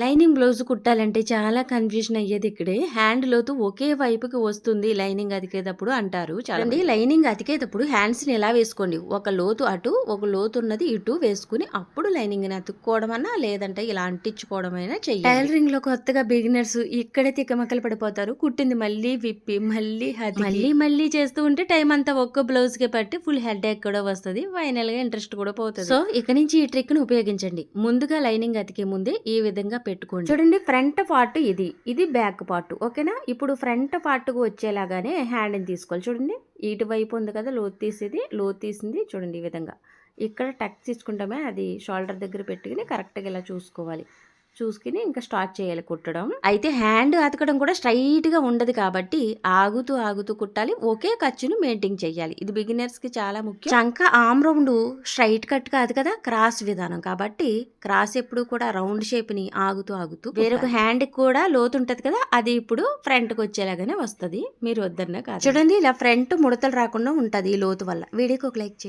Lining blouse కుట్టాలంటే చాలా confusion అయ్యేది ఇక్కడే. హ్యాండ్ లోతు ఒకే వైపుకి వస్తుంది లైనింగ్ అతికేటప్పుడు అంటారు చాలా మంది. లైనింగ్ అతికేటప్పుడు హ్యాండ్స్ని ఎలా వేసుకోండి, ఒక లోతు అటు ఒక లోతు ఉన్నది ఇటు వేసుకుని అప్పుడు లైనింగ్ని అతుక్కోవడం అన్నా లేదంటే ఇలా అంటించుకోవడమైనా చెయ్యాలి. టైలరింగ్ లో కొత్తగా బిగినర్స్ ఇక్కడే తిక్కమక్కలు పడిపోతారు. కుట్టింది మళ్ళీ విప్పి మళ్ళీ మళ్ళీ చేస్తూ ఉంటే టైం అంతా ఒక్క బ్లౌజ్ కి పట్టి ఫుల్ హెడ్ ఏక్ కూడా వస్తుంది. ఫైనల్ గా ఇంట్రెస్ట్ కూడా పోతుంది. సో ఇక నుంచి ఈ ట్రిక్ ను ఉపయోగించండి. ముందుగా లైనింగ్ అతికే ముందే ఈ విధంగా పెట్టుకోండి. చూడండి, ఫ్రంట్ పార్ట్ ఇది బ్యాక్ పార్ట్. ఓకేనా? ఇప్పుడు ఫ్రంట్ పార్ట్ కు వచ్చేలాగానే హ్యాండ్ ని తీసుకోవాలి. చూడండి, ఇటువైపు ఉంది కదా లోతు తీసింది చూడండి. ఈ విధంగా ఇక్కడ టక్ తీసుకుంటామే, అది షోల్డర్ దగ్గర పెట్టుకుని కరెక్ట్గా ఇలా చూసుకుని ఇంకా స్టార్ట్ చేయాలి కుట్టడం. అయితే హ్యాండ్ అతకడం కూడా స్ట్రైట్ గా ఉండదు కాబట్టి ఆగుతూ కుట్టాలి. ఒకే ఖర్చును మెయింటైన్ చేయాలి. ఇది బిగినర్స్ కి చాలా ముఖ్యం. చంక ఆమ్ రౌండ్ స్ట్రైట్ కట్ కాదు కదా, క్రాస్ విధానం కాబట్టి క్రాస్ ఎప్పుడు కూడా రౌండ్ షేప్ ని ఆగుతూ వేరొక హ్యాండ్ కూడా లోతు ఉంటది కదా, అది ఇప్పుడు ఫ్రంట్ కి వచ్చేలాగానే వస్తుంది. మీరు వద్దన్నా కాదు. చూడండి, ఇలా ఫ్రంట్ ముడతలు రాకుండా ఉంటది ఈ లోతు వల్ల. వీడియోకి ఒక లైక్ చేయండి.